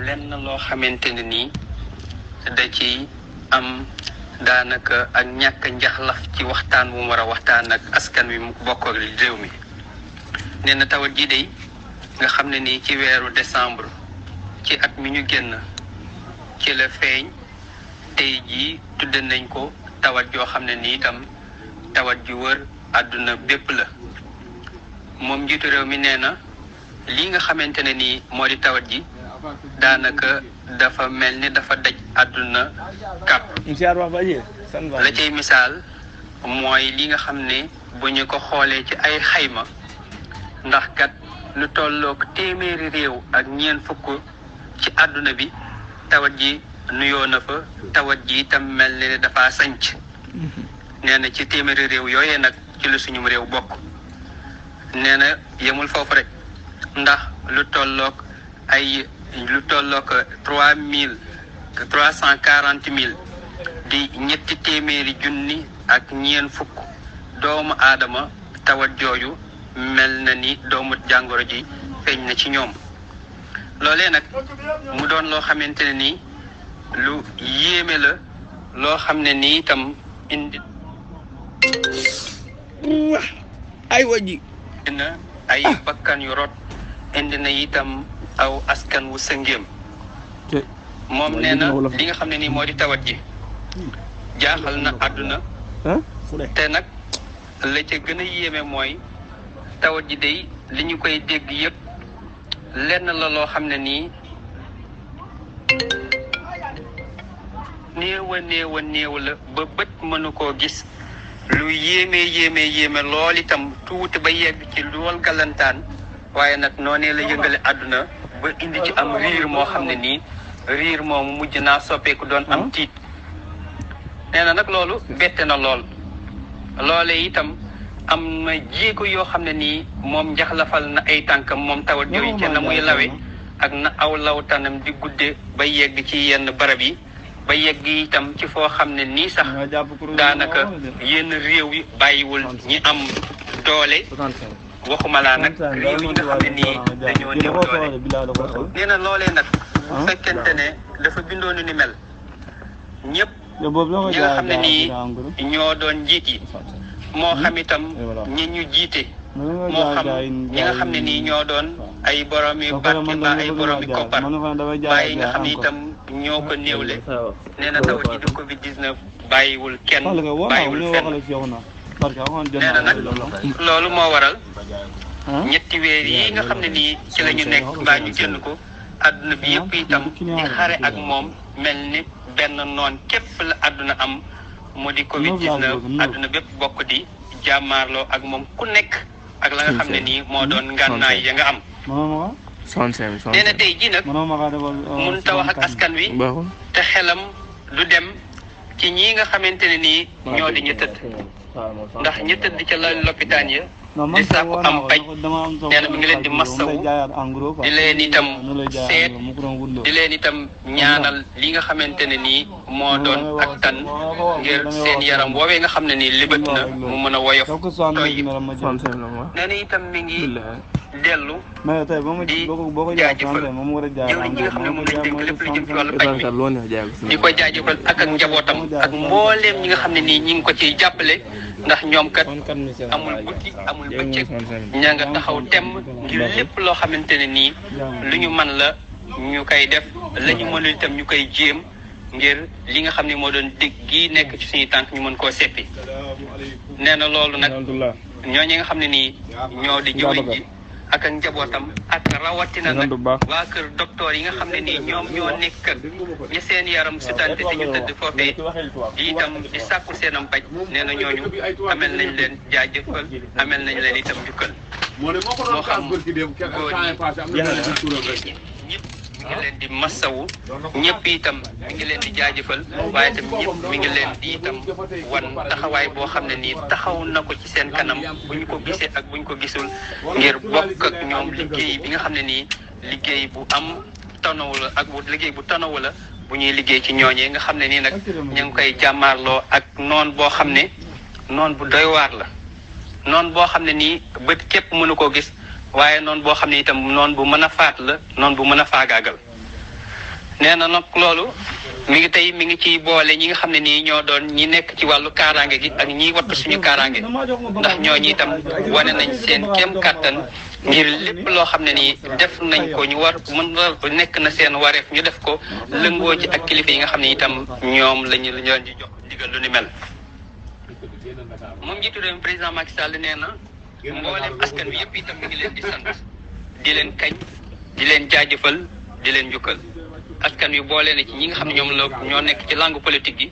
lenn loo xamante ne nii da ci am daanaka ak ñàkk njaxlaf ci waxtaan bu mu war a waxtaan ak askan wi mu bokk ak réew mi. nee na tawat ji day nga xam ne nii ci weeru décembre ci at mi ñu génn ci la feeñ tey jii tudde nañ ko tawat joo xam ne nii itam tawat ju wër àdduna bépp la. moom njiitu réew mi nee na lii nga xamante ne nii moo di tawat ji daanaka dafa mel ni dafa daj àdduna kàpp. la cay misaal mooy li nga xam ne bu ñu ko xoolee ci ay xayma ndax kat lu tollook téeméeri réew ak ñeent fukk ci àdduna bi tawat ji nuyoo na fa tawat ji itam mel ni dafa sanc. nee na ci téeméeri réew yooyee nag ci lu suñu réew bokk. nee na yemul foofu rek ndax lu tollook 340,000 di ñetti téeméeri junni ak ñeent fukk doomu aadama tawat jooju mel na ni doomu jàngoro ji feeñ na ci ñoom. loolee nag mu doon loo xamante ne nii lu yéeme la loo xam ne nii itam indi ay waji na ay bakkan yu rot indi na itam aw askan wu sëngéem. moom nee na li nga xam ne nii moo di tawat ji jaaxal na àdduna te nag la ca gën a yéeme mooy tawat ji day li ñu koy dégg yëpp lenn la loo xam ne nii néew la ba bët mënu koo gis. lu yéeme lool itam tuuti ba yegg ci lool galantaan waaye nag noonee la yëngale àdduna ba indi ci am riir moo xam ne nii riir moomu mujj naa soppeeku doon am tiit. nee na nag loolu bette na lool. loole itam am na jéego yoo xam ne nii moom njaxlafal na ay tànkam moom tawat yooyu ca na muy lawe ak na aw lawtanam di gudde ba yegg ci yenn barab yi ba yegg itam ci foo xam ne nii sax daanaka yenn réew yi bàyyiwul ñi am doole waxuma laa nag réew yi nga xam ne nii dañoo néew doole. nee na loolee nag bu fekkente ne dafa bindoonu ni mel ñëpp ñi nga xam ne nii ñoo doon njiit yi moo xam itam ñi ñu jiite moo xam ñi nga xam ne nii ñoo doon ay borom yu barke ba ay borom yu koppar waaye nga xam ne itam ñoo ko néewle. nee na tawat ji di Covid 19 bàyyiwul kenn bàyyiwul fenn. nee na nag loolu moo waral ñetti weer yi nga xam ne nii ci la ñu nekk mbaa ñu génn ko àdduna bi yëpp itam di xare ak moom mel ni benn noon képp la àdduna am mu di Covid 19 àdduna bépp bokk di jàmmaarloo ak moom ku nekk ak la nga xam ne nii moo doon ngànnaay ya nga am. nee na tey jii nag mun ta wax ak askan wi te xelam du dem ci ñii nga xamante ne nii ñoo di ñu tëdd ndax ñu tëdd ca la lopitaan ya di sàkku am paj. nee na mi ngi leen di massawu di leen itam seet di leen itam ñaanal li nga xamante ne nii moo doon ak tan ngir seen yaram woowee nga xam ne nii libat na mu mën a woyof tooy. nee na itam mi ngi dellu di jaajëfal jëwriñ ñi nga xam ne moom lañ dénk lépp lu jëm ci wàllu paj mi di ko jaajëfal ak njabootam ak mbooleem ñi nga xam ne nii ñi ngi ko ciy jàppale ndax ñoom kat amul guddi amul bëccëg ña nga taxaw temm ngir lépp loo xamante ne nii lu ñu man la ñu koy def la ñu mënul itam ñu koy jéem ngir li nga xam ne moo doon dégg gii nekk ci suñuy tànk ñu mën koo seppi. nee na loolu nag ñooñu nga xam ne nii ñoo di jëwriñ ji ak njabootam ak rawatina nag waa kër docteur yi nga xam ne nii ñoom ñoo nekk ñi seen yaram sutante te ñu tëdd foofee di itam di sàkku seenam paj. nee na ñooñu amel nañ leen jaajëfal amel nañ leen itam jukkal moo xam góor ñi ñëpp mi ngi leen di massawu ñëpp itam mi ngi leen di jaajëfal waaye itam ñëpp mi ngi leen di itam wan taxawaay boo xam ne nii taxaw na ko ci seen kanam bu ñu ko gisee ak bu ñu ko gisul ngir bokk ak ñoom liggéey bi nga xam ne nii liggéey bu am tanawu la ak liggéey bu tanawu la bu ñuy liggéey ci ñooñee nga xam ne nii nag ñu ngi koy jàmmaarloo ak noon boo xam ne noon bu doy waar la noon boo xam ne nii bët képp mënu koo gis waaye noonu boo xam ne itam noonu bu mën a faat la noonu bu mën a faagaagal. nee na nag loolu mi ngi ci boole ñi nga xam ne nii ñoo doon ñi nekk ci wàllu kaaraange gi ak ñiy wattu suñu kaaraange ndax ñooñu itam wane nañ seen kéem kàttan ngir lépp loo xam ne nii def nañ ko ñu war mën nekk na seen wareef ñu def ko lëngoo ci ak kilifa yi nga xam ne itam ñoom lañu leen di jox digal lu ni mel. moom njiitu réew mi président Macky Sall nee na mboolem askan wi yëpp itam mi ngi leen di sant di leen kañ di leen jaajëfal di leen njukkal. askan wi boole na ci ñi nga xam ne ñoo nekk ci langue politique gi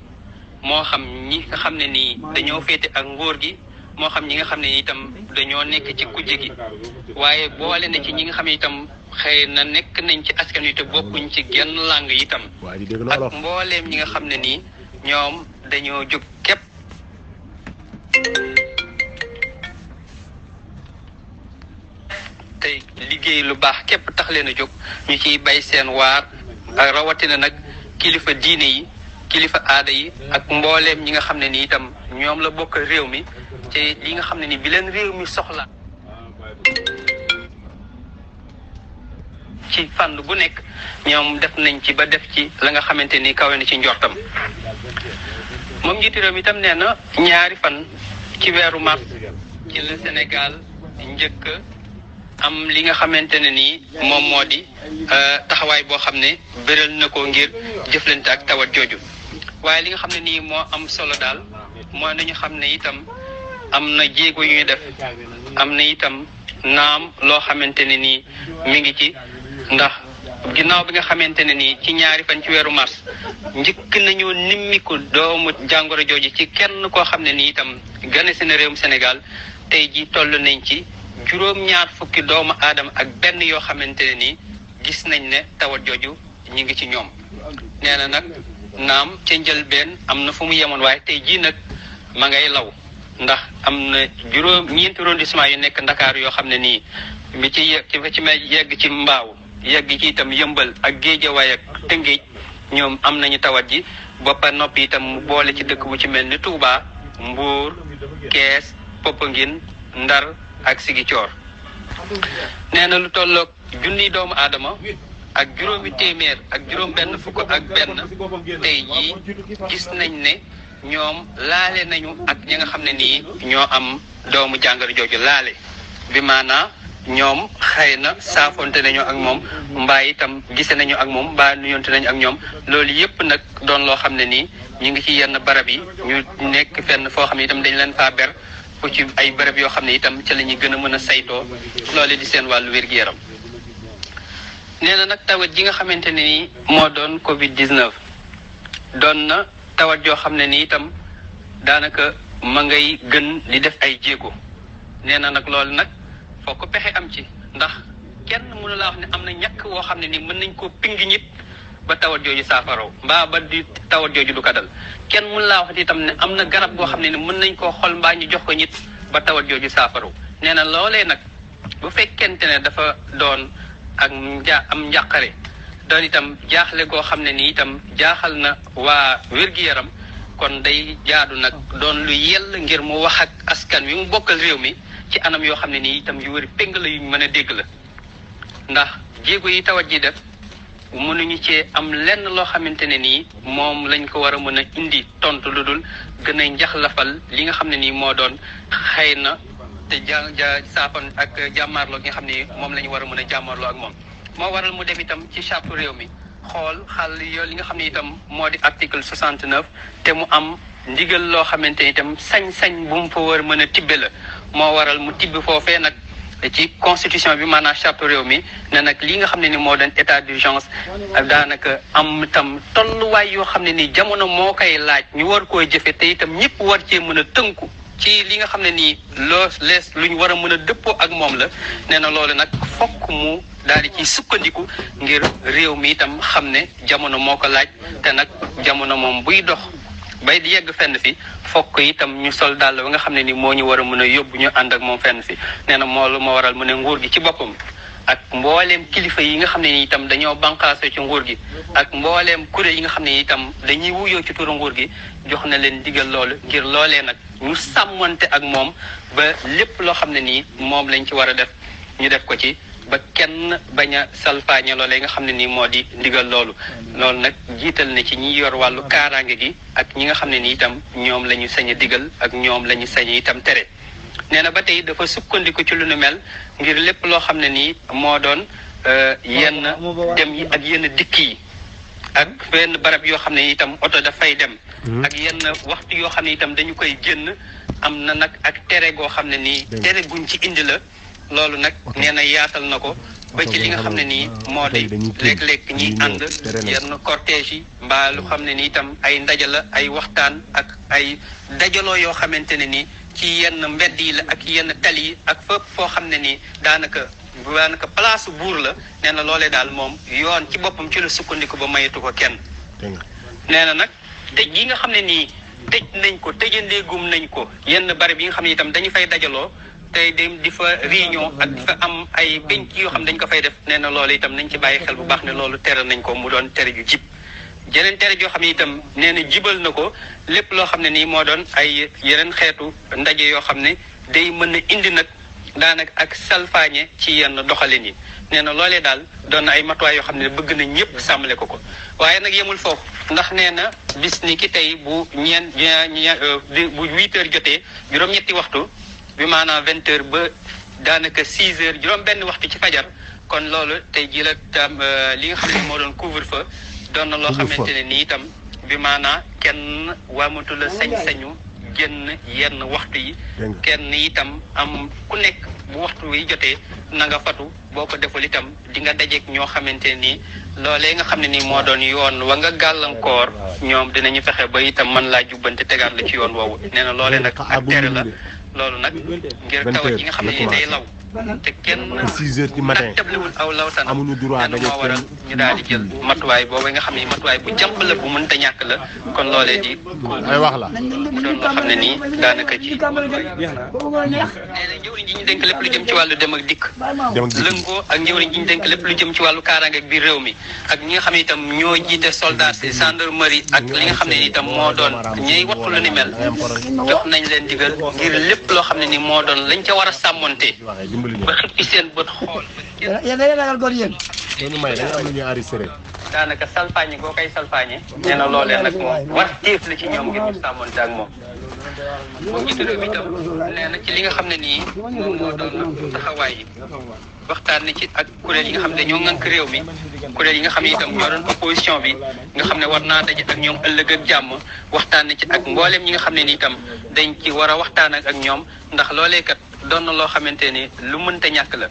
moo xam ñi nga xam ne nii dañoo féete ak nguur gi moo xam ñi nga xam ne itam dañoo nekk ci kujje gi waaye boole na ci ñi nga xam ne itam xëy na nekk nañ ci askan wi te bokkuñ ci genn langue itam ak mbooleem ñi nga xam ne nii ñoom dañoo jóg képp tey liggéey lu baax képp tax leen a jóg ñu ciy bay seen waar rawatina nag kilifa diine yi kilifa aada yi ak mbooleem ñi nga xam ne ni itam ñoom la bokk réew mi te li nga xam ne ni bi leen réew mi soxla ci fànn bu nekk ñoom def nañ ci ba def ci la nga xamante ni kawe na ci njortam. moom njiitu réew mi itam nee na ñaari fan ci weeru mars ci la Sénégal njëkk am li nga xamante ne nii moom moo di taxawaay boo xam ne bëral na ko ngir jëflante ak tawat jooju waaye li nga xam ne nii moo am solo daal moo nañu xam ne itam am na jéego yu ñu def am na itam naam loo xamante ne nii mi ngi ci ndax ginnaaw bi nga xamante ne nii ci ñaari fan ci weeru mars njëkk nañu nimmiku doomu jàngoro jooju ci kenn koo xam ne nii itam gane si na réewum Sénégal tey ji toll nañ ci juróom-ñaar fukki doomu aadama ak benn yoo xamante ne nii gis nañ ne tawat jooju ñi ngi ci ñoom nee na nag naam ca njëlbeen am na fu mu yemoon waaye tey jii nag ma ngay law ndax am na ñeenti arrondissement yu nekk Ndakaar yoo xam ne nii bi ci yegg ci Mbaaw yegg ci itam Yëmbal ak Géejawaay ak Tëngéej ñoom am nañu tawat ji ba noppi itam mu boole ci dëkk bu ci mel ni Touba Mbuur Kees Popenguine Ndar ak Sigicoor nee na lu tolloog junniy doomu aadama ak juróomi téeméer ak juróom benn fukk ak benn tey jii gis nañ ne ñoom laale nañu ak ñi nga xam ne nii ñoo am doomu jàngoro jooju laale bi maanaa ñoom xëy na saafonte nañu ak moom mbaa itam gise nañu ak moom mbaa nuyonte nañu ak ñoom loolu yëpp nag doon loo xam ne nii ñu ngi ci yenn barab yi ñu nekk fenn foo xam ne itam dañ leen faa ber fu ci ay barab yoo xam ne itam ca la ñuy gën a mën a saytoo loolu di seen wàllu wér-gu-yaram nee na nag tawat ji nga xamante ne nii moo doon Covid 19 doon na tawat joo xam ne nii itam daanaka ma ngay gën di def ay jéego nee na nag loolu nag foo ko pexe am ci ndax kenn mënu laa wax ne am na ñàkk woo xam ne ni mën nañ koo pingi ñit ba tawat jooju saafaraw mbaa ba di tawat jooju du ko dal kenn mënu laa wax itam ne am na garab boo xam ne ni mën nañ koo xol mbaa ñu jox ko ñit ba tawat jooju saafaraw nee na loolee nag bu fekkente ne dafa doon ak am njàqare doon itam jaaxle goo xam ne ni itam jaaxal na waa wér-gi-yaram kon day jaadu nag doon lu yell ngir mu wax ak askan wi mu bokkal réew mi ci anam yoo xam ne nii itam yu wër péng la yuñ mën a dégg la ndax jéego yi tawat ji def mënuñu cee am lenn loo xamante ne nii moom lañ ko war a mën a indi tontu lu dul gën a njaxlafal li nga xam ne nii moo doon xëy na te saafan ak jàmmaarloo gi nga xam ne moom la ñu war a mën a jàmmaarloo ak moom moo waral mu dem itam ci charte réew mi xool xal yoo li nga xam ne itam moo di article 69 te mu am ndigal loo xamante ni itam sañ-sañ bu mu fa war a mën a tibbe la moo waral mu tibb foofee nag ci constitution bi maanaam charte réew mi ne nag li nga xam ne ni moo doon état d'urgence daanaka am itam tolluwaay yoo xam ne ni jamono moo koy laaj ñu war koo jëfe te itam ñëpp war cee mën a tënku ci li nga xam ne nii lu ñu war a mën a dëppoo ak moom la nee na loolu nag fokk mu daal di ciy sukkandiku ngir réew mi itam xam ne jamono moo ko laaj te nag jamono moom buy dox bay di yegg fenn fi fokk itam ñu sol dàll ba nga xam ne ni moo ñu war a mën a yóbbu ñu ànd ak moom fenn fi nee na moo waral mu ne nguur gi ci boppam ak mbooleem kilifa yi nga xam ne ni itam dañoo banqaasoo ci nguur gi ak mbooleem kuréel yi nga xam ne itam dañuy wuyoo ci turu nguur gi jox na leen digal loolu ngir loolee nag ñu sàmmante ak moom ba lépp loo xam ne nii moom lañ ci war a def ñu def ko ci ba kenn bañ a salfaañe loolee nga xam ne nii moo di ndigal loolu nag jiital na ci ñi yor wàllu kaaraange gi ak ñi nga xam ne ni itam ñoom la ñu sañ a digal ak ñoom la ñu sañ itam tere nee na ba tey dafa sukkandiku ci lu nu mel ngir lépp loo xam ne nii moo doon yenn dem yi ak yenn dikk yi ak benn barab yoo xam ne itam oto dafay dem ak yenn waxtu yoo xam ne itam dañu koy génn am na nag ak tere goo xam ne nii tere guñ ci indi la loolu nag nee na yaatal na ko ba ci li nga xam ne nii moo di léeg-léeg ñiy ànd yenn cortège yi mbaa lu xam ne nii itam ay ndaje la ay waxtaan ak ay dajaloo yoo xamante ne nii ci yenn mbedd yi la ak yenn tali yi ak fépp foo xam ne nii daanaka place buur la nee na loolee daal moom yoon ci boppam ci la sukkandiku ba mayetu ko kenn nee na nag tëj yi nga xam ne nii tëj nañ ko tëjandeegum nañ ko yenn barab yi nga xam ne itam dañu fay dajaloo tey dem di fa réunion ak di fa am ay penc yoo xam ne dañ ko fay def nee na loolu itam nañ ci bàyyi xel bu baax ne loolu tere nañ ko mu doon tere ju jib jeneen tere joo xam ne itam nee na jibal na ko lépp loo xam ne nii moo doon ay yeneen xeetu ndaje yoo xam ne day mën a indi nag daanaka ak salfaañe ci yenn doxalin yi nee na loolee daal doon na ay matuwaay yoo xam ne bëgg na ñëpp sàmmale ko waaye nag yemul foofu ndax nee na bis ni ki tey bu bu 8 heures jotee juróom-ñetti waxtu bi maanaam 20 heures ba daanaka 6 heures juróom-benn waxtu ci fajar kon loolu tey jii la tam li nga xam ne moo doon couvre-feu doon na loo xamante ne nii itam bi maanaam kenn waamatu la sañ-sañu génn yenn waxtu yi kenn itam am ku nekk bu waxtu wi jotee na nga fatu boo ko deful itam di nga dajeek ñoo xamante nii loolee nga xam ne nii moo doon yoon wa nga gàllankoor ñoom dinañu fexe ba itam mën laa jubbante tegaat la ci yoon woowu nee na loolee nag ak tere la loolu nag ngir tawat yi nga xam ne nii day law te kenn 6 heures du matin tabliwul aw lawtan amuñu droit daje moo waral ñu daal di jël matuwaay boobu nga xam ne matuwaay bu jàmp la bu mënta ñàkk la kon loolee di ay wax la mu doon loo xam ne nii daanaka ci nee na njëwriñ ji ñu dénk lépp lu jëm ci wàllu dem ak dikk lëngoo ak njëwriñ ji ñu dénk lépp lu jëm ci wàllu kaaraange ak biir réew mi ak ñi nga xam ne itam ñoo jiite soldats si gendarmerie ak li nga xam ne itam moo doon ñay wattu lu ni mel jox nañ leen digal ngir lépp loo xam ne ni moo doon lañ ca war a sàmmonte ba xippi seen bët xool. yéen da ngeen ragal góor yéen. loolu may dañu am lu ñuy enregistré. daanaka salfaañe boo koy salfaañe. nee na loolee nag moom war téef la ci ñoom ngir ñu sàmmonte ak moom. moom jiitu réew mi itam nee na ci li nga xam ne nii moom moo doon taxawaay yi waxtaan na ci ak kuréel yi nga xam ne ñoo ŋànk réew mi kuréel yi nga xam ne itam ñoo doon opposition bi nga xam ne war naa daje ak ñoom ëllëg ak jàmm waxtaan na ci ak mbooleem ñi nga xam ne ni itam dañ ci war a waxtaan ak ñoom ndax loolee kat doon na loo xamante ni lu mënta ñàkk la.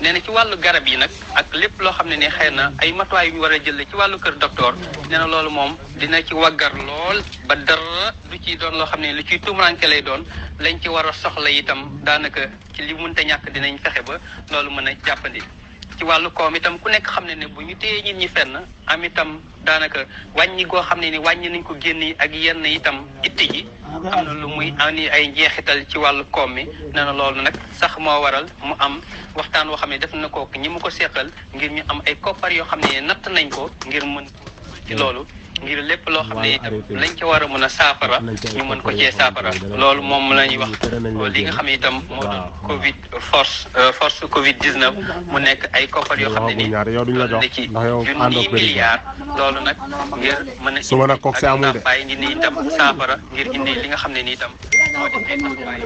nee na ci wàllu garab yi nag ak lépp loo xam ne ni xëy na ay matuwaay yu ñu war a jël ci wàllu kër docteur nee na loolu moom dina ci waggar lool ba dara du ci doon loo xam ne lu ciy tumuraanke lay doon lañ ci war a soxla itam daanaka ci li mënta ñàkk dinañ fexe ba loolu mën a jàppandi. ci wàllu koom itam ku nekk xam ne ne bu ñu téye nit ñi fenn am itam daanaka wàññi goo xam ne ni wàññi nañ ko génn ak yenn itam itti ji am na lu muy ani ay njeexital ci wàllu koom mi nee na loolu nag sax moo waral mu am waxtaan woo xam ne def na ko ñi mu ko seqal ngir ñu am ay koppar yoo xam ne natt nañ ko ngir mën ci loolu ngir lépp loo xam ne itam lañ ci war a mën a saafara ñu mën ko cee saafara loolu moom la ñuy wax li nga xam ne itam moo doon force Covid 19 mu nekk ay koppar yoo xam ne nii loolu ne ci junniy milliards loolu nag ngir mën a indi ak ndàmpaay ngi ni itam saafara ngir indi li nga xam ne nii itam moo di ay taxawaay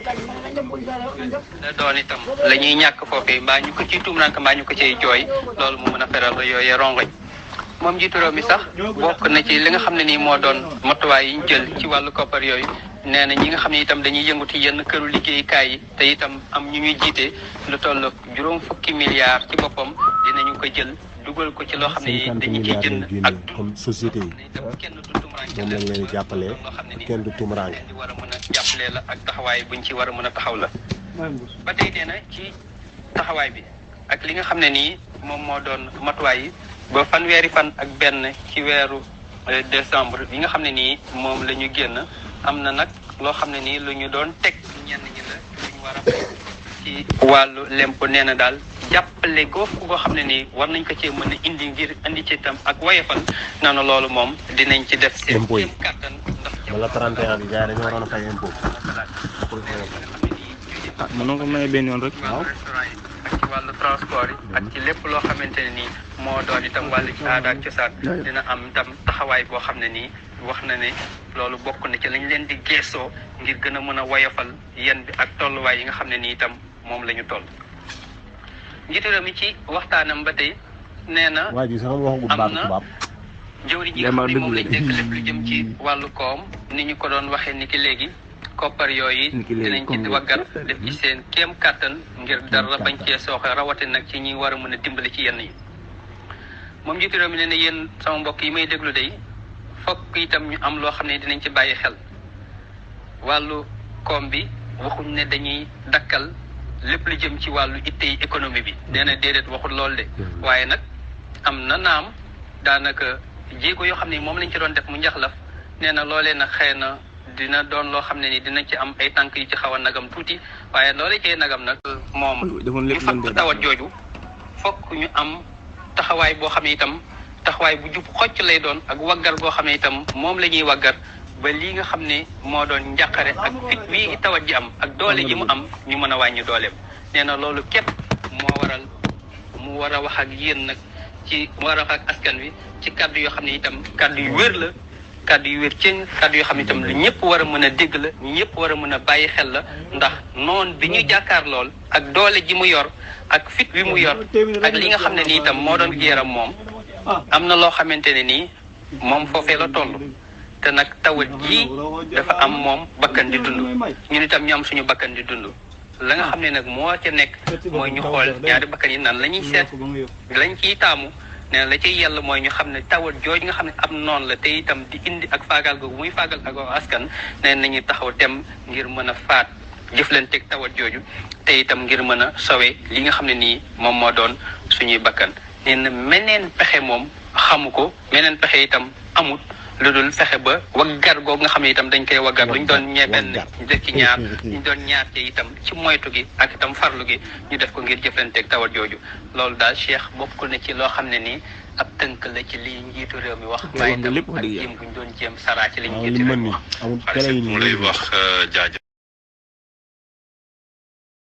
la doon itam la ñuy ñàkk foofee mbaa ñu ko ciy tuumrank mbaa ñu ko ciy jooy loolu mu mën a feral la yooyee rongoñ moom njiitu réew mi sax bokk na ci li nga xam ne nii moo doon matuwaay yi ñu jël ci wàllu koppar yooyu nee na ñi nga xam ne itam dañuy yëngu ci yenn këru liggéeyukaay yi te itam am ñu ñuy jiite lu toll juróom fukki milliards ci boppam dinañu ko jël dugal ko ci loo xam ne dañu ciy jënd ak comme société yi kenn du tumuraanke moom lañ leen di jàppalee kenn du tumuraanke di war a mën a jàppalee la ak taxawaay buñ ci war a mën a taxaw la ba tey nee na ci taxawaay bi ak li nga xam ne nii moom moo doon matuwaay yi ba fanweeri fan ak benn ci weeru décembre bi nga xam ne nii moom la ñu génn am na nag loo xam ne nii lu ñu doon teg ñenn ñi la lu ñu war a ci wàllu lempo nee na daal jàppale goofu goo xam ne nii war nañ ko cee mën a indi ngir indi ci itam ak woyefal na loolu moom dinañ ci def seen kàttan ndax wala 31 bi gars yi dañoo waroon a fay impôt mën na ko maye benn yoon rek waaw restaurant yi wàllu transport yi ak ci lépp loo xamante ne nii moo doon itam wàllu aada ak cosaan dina am itam taxawaay boo xam ne nii wax na ne loolu bokk na ci lañ leen di geesoo ngir gën a mën a woyofal yen bi ak tolluwaay yi nga xam ne nii itam moom la ñu toll. njiitu réew mi ci waxtaanam ba tey nee na waa ji sax waxagul baatu tubaab. jëwriñ ji nga xam ne moom lañ dénk lépp lu jëm ci wàllu koom ni ñu ko doon waxee ni ki léegi koppar yooyu dinañ ci waggar def ci seen kéem kàttan ngir dara bañ cee sooxe rawatina nag ci ñi war a mën a dimbali ci yenn yi. moom njiitu réew mi nee na yéen sama mbokk yi may déglu day fokk itam ñu am loo xam ne dinañ ci bàyyi xel wàllu koom bi waxuñ ne dañuy dakkal lépp lu jëm ci wàllu ittey économie bi nee na déedéet waxul lool de waaye nag am na naam daanaka jéego yoo xam ne moom lañ ci doon def mu njaxlaf nee na loolee nag xëy na dina doon loo xam ne ni dina ci am ay tànk yu ci xaw a nagam tuuti waaye loolee cee nagam nag moom ñu fakk tawat jooju fokk ñu am taxawaay boo xam ne itam taxawaay bu jub xocc lay doon ak waggar boo xam ne itam moom la ñuy waggar ba lii nga xam ne moo doon njàqare ak fit wii tawat ji am ak doole ji mu am ñu mën a wàññi dooleem nee na loolu képp moo waral mu war a wax ak yéen nag ci war a wax ak askan wi ci kàddu yoo xam ne itam kàddu yu wér la kàddu yu wér ci kàddu yoo xam ne itam lu ñëpp war a mën a dégg la ñu ñëpp war a mën a bàyyi xel la ndax noon bi ñu jàkkaar lool ak doole ji mu yor ak fit bi mu yor ak li nga xam ne ni itam moo doon yaram moom am na loo xamante ne nii moom foofee la toll te nag tawat ji dafa am moom bakkan di dund ñun itam ñu am suñu bakkan di dund la nga xam ne nag moo ca nekk mooy ñu xool ñaari bakkan yi nan la ñuy seet lañ ciy taamu nee na la ciy yàlla mooy ñu xam ne tawat jooju nga xam ne am noonu la te itam di indi ak faagal googu muy faagal ak askan nee nañu taxaw tem ngir mën a faat jëflanteeg tawat jooju te itam ngir mën a sowe li nga xam ne nii moom moo doon suñuy bakkan nee na meneen pexe moom xamu ko meneen pexe itam amut lu dul fexe ba waggar googu nga xam ne itam dañ koy waggar luñ doon ñebenn def ci ñaar ñu doon ñaar ci itam ci moytu gi ak itam farlu gi ñu def ko ngir jëflanteeg tawat jooju loolu daal Cheikh bokk na ci loo xam ne nii ab tënk la ci li njiitu réew mi wax waaye itam ak jéem buñ doon jéem saraa ci li njiitu réew mi wax mu lay wax jaajëf